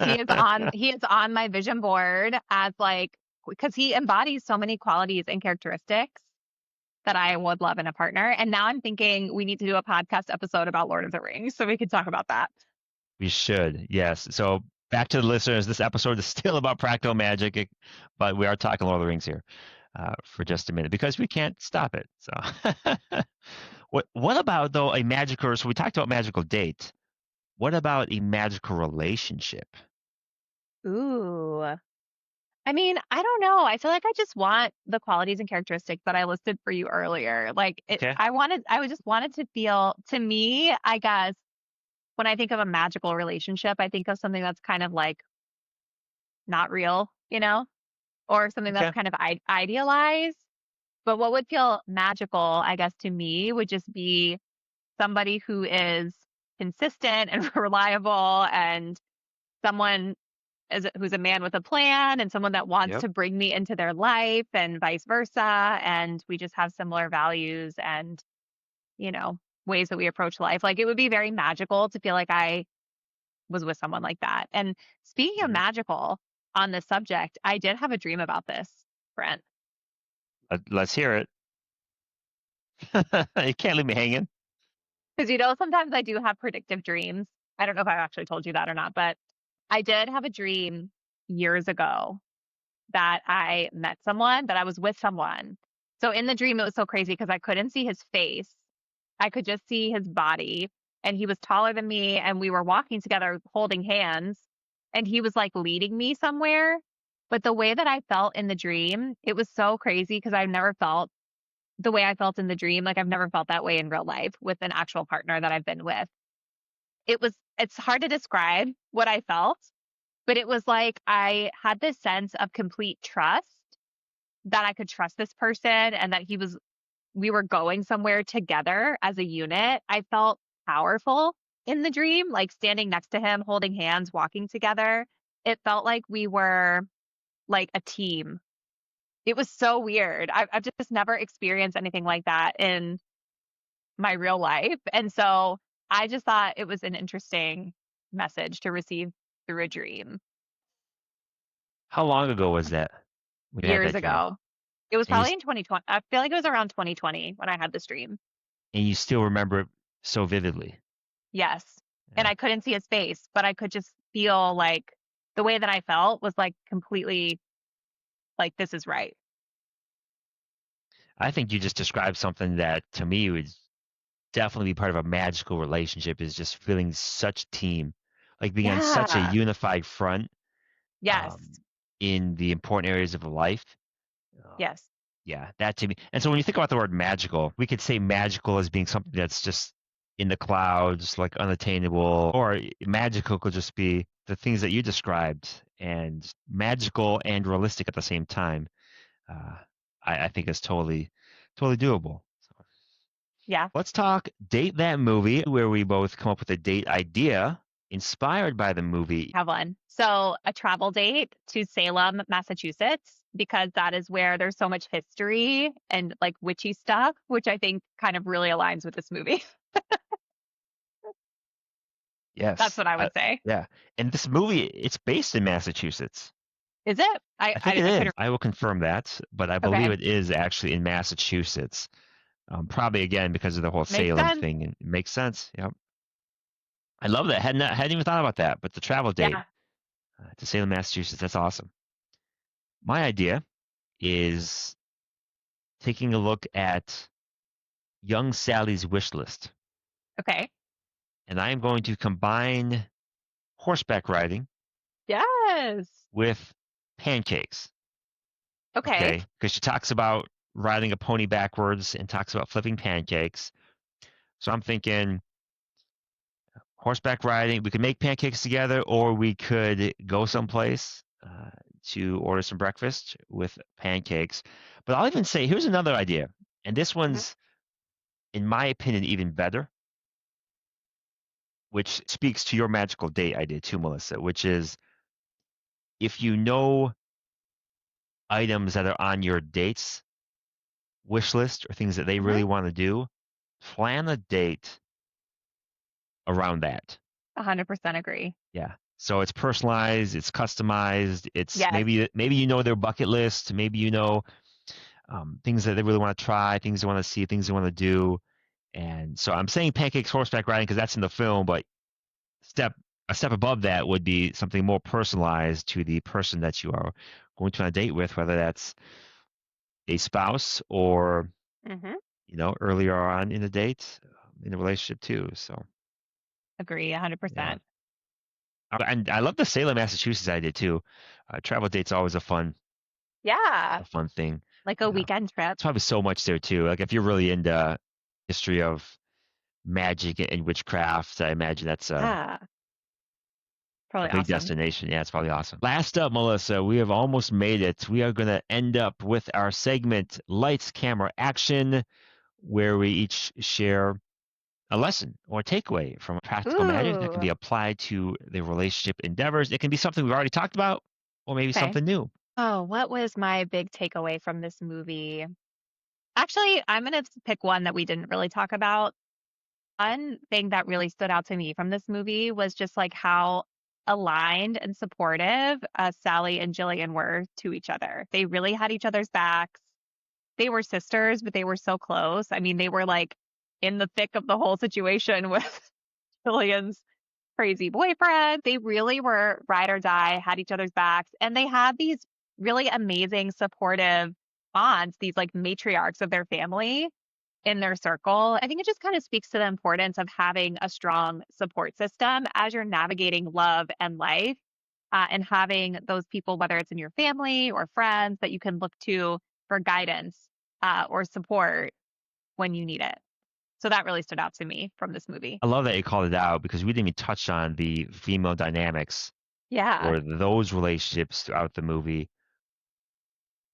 he is on my vision board as like, because he embodies so many qualities and characteristics that I would love in a partner. And now I'm thinking we need to do a podcast episode about Lord of the Rings so we could talk about that. We should, yes. So back to the listeners, this episode is still about practical magic, but we are talking Lord of the Rings here for just a minute because we can't stop it. So, what about though a magical? So we talked about magical date. What about a magical relationship? Ooh. I mean, I don't know. I feel like I just want the qualities and characteristics that I listed for you earlier. Like Okay. I would just want it to feel, to me, I guess, when I think of a magical relationship, I think of something that's kind of like not real, or something Okay. that's kind of idealized. But what would feel magical, I guess, to me would just be somebody who is consistent and reliable, and someone who's a man with a plan, and someone that wants Yep. to bring me into their life, and vice versa. And we just have similar values and, ways that we approach life. Like it would be very magical to feel like I was with someone like that. And speaking of Mhm. magical on this subject, I did have a dream about this, Brent. Let's hear it. You can't leave me hanging. Because, sometimes I do have predictive dreams. I don't know if I've actually told you that or not, but I did have a dream years ago that I met someone, that I was with someone. So in the dream, it was so crazy because I couldn't see his face. I could just see his body, and he was taller than me, and we were walking together holding hands, and he was like leading me somewhere. But the way that I felt in the dream, it was so crazy because I've never felt the way I felt in the dream. Like I've never felt that way in real life with an actual partner that I've been with. It's hard to describe what I felt, but it was like I had this sense of complete trust, that I could trust this person, and that we were going somewhere together as a unit. I felt powerful in the dream, like standing next to him, holding hands, walking together. It felt like we were like a team. It was so weird. I've just never experienced anything like that in my real life. And so I just thought it was an interesting message to receive through a dream How long ago was that? When you had years that dream? ago. It was And you, probably in 2020. I feel like it was around 2020 when I had this dream. and you still remember it so vividly. Yes. And Yeah. I couldn't see his face, but I could just feel like the way that I felt was like completely like, this is right. I think you just described something that to me would definitely be part of a magical relationship is just feeling such team, like being on such a Yeah. unified front Yes. in the important areas of life. Yes. Yeah, that to me. And so when you think about the word magical, we could say magical as being something that's just in the clouds, like unattainable, or magical could just be the things that you described, and magical and realistic at the same time. I think is totally doable. So Yeah. let's talk Date That Movie, where we both come up with a date idea inspired by the movie. Have one. So a travel date to Salem, Massachusetts, because that is where there's so much history and like witchy stuff, which I think kind of really aligns with this movie. Yes. That's what I would say. Yeah. And this movie, it's based in Massachusetts. Is it? I think it is. I will confirm that, but I believe it is actually in Massachusetts. Probably again because of the whole Salem sense. thing. And it makes sense. Yep. I love that. Hadn't even thought about that. But the travel date to Salem, Massachusetts, that's awesome. My idea is taking a look at young Sally's wish list. Okay. And I am going to combine horseback riding Yes. with pancakes. Okay. Because she talks about riding a pony backwards and talks about flipping pancakes. So I'm thinking horseback riding, we could make pancakes together, or we could go someplace to order some breakfast with pancakes. But I'll even say, here's another idea. And this one's, in my opinion, even better, which speaks to your magical date idea too, Melissa, which is if you know items that are on your date's wish list or things that they really want to do, plan a date around that. 100% agree. Yeah. So it's personalized, it's customized, it's Yes. maybe you know their bucket list, maybe you know things that they really want to try, things they want to see, things they want to do. And so I'm saying pancakes horseback riding because that's in the film, but a step above that would be something more personalized to the person that you are going to on a date with, whether that's a spouse or earlier on in the date, in the relationship too. So agree 100%. Yeah. And I love the Salem, Massachusetts idea too. Travel date's always a fun thing. Like a weekend trip. It's probably so much there too. Like if you're really into history of magic and witchcraft, I imagine that's probably a big awesome. destination. Yeah, it's probably awesome. Last up, Melissa, we have almost made it. We are going to end up with our segment Lights, Camera, Action, where we each share a lesson or a takeaway from practical magic that can be applied to the relationship endeavors. It can be something we've already talked about or maybe something new. Oh, what was my big takeaway from this movie? Actually, I'm going to pick one that we didn't really talk about. One thing that really stood out to me from this movie was just like how aligned and supportive Sally and Jillian were to each other. They really had each other's backs. They were sisters, but they were so close. I mean, they were like in the thick of the whole situation with Jillian's crazy boyfriend. They really were ride or die, had each other's backs, and they had these really amazing supportive bonds, these like matriarchs of their family in their circle. I think it just kind of speaks to the importance of having a strong support system as you're navigating love and life, and having those people, whether it's in your family or friends, that you can look to for guidance or support when you need it. So that really stood out to me from this movie. I love that you called it out because we didn't even touch on the female dynamics or those relationships throughout the movie.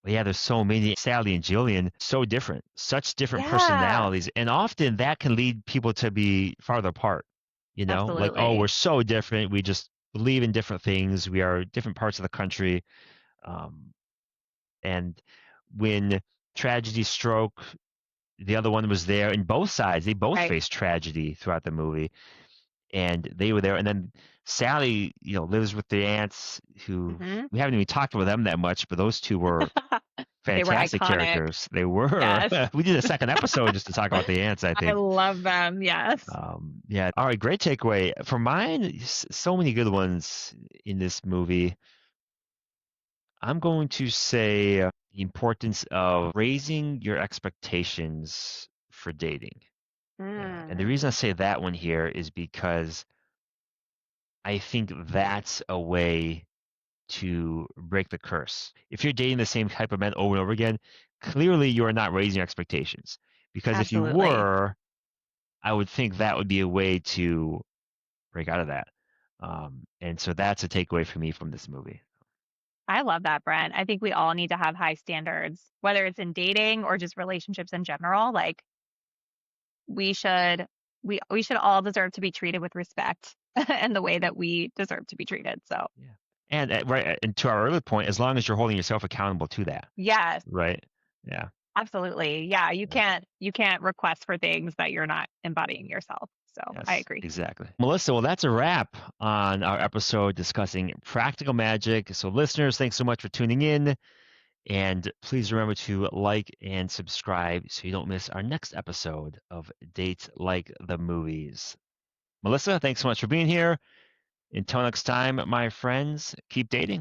But yeah, there's so many. Sally and Jillian, so different, such different personalities. And often that can lead people to be farther apart, like, oh, we're so different. We just believe in different things. We are different parts of the country. And when tragedy struck, the other one was there, and both sides, they both faced tragedy throughout the movie. And they were there. And then Sally, lives with the aunts who we haven't even talked about them that much, but those two were fantastic characters. They were. Yes. We did a second episode just to talk about the aunts, I think. I love them. Yes. Yeah. All right. Great takeaway. For mine, so many good ones in this movie. I'm going to say the importance of raising your expectations for dating. And the reason I say that one here is because I think that's a way to break the curse. If you're dating the same type of men over and over again, clearly you are not raising your expectations. Because if you were, I would think that would be a way to break out of that. And so that's a takeaway for me from this movie. I love that, Brent. I think we all need to have high standards, whether it's in dating or just relationships in general. Like we should we should all deserve to be treated with respect and the way that we deserve to be treated. So Yeah. And right, and to our earlier point, as long as you're holding yourself accountable to that, yes, right? Yeah. absolutely. Yeah, you Yeah. can't request for things that you're not embodying yourself. So I Yes, agree. exactly. Melissa, well, that's a wrap on our episode discussing practical magic. So, listeners, thanks so much for tuning in. And please remember to like and subscribe so you don't miss our next episode of Dates Like the Movies. Melissa, thanks so much for being here. Until next time, my friends, keep dating.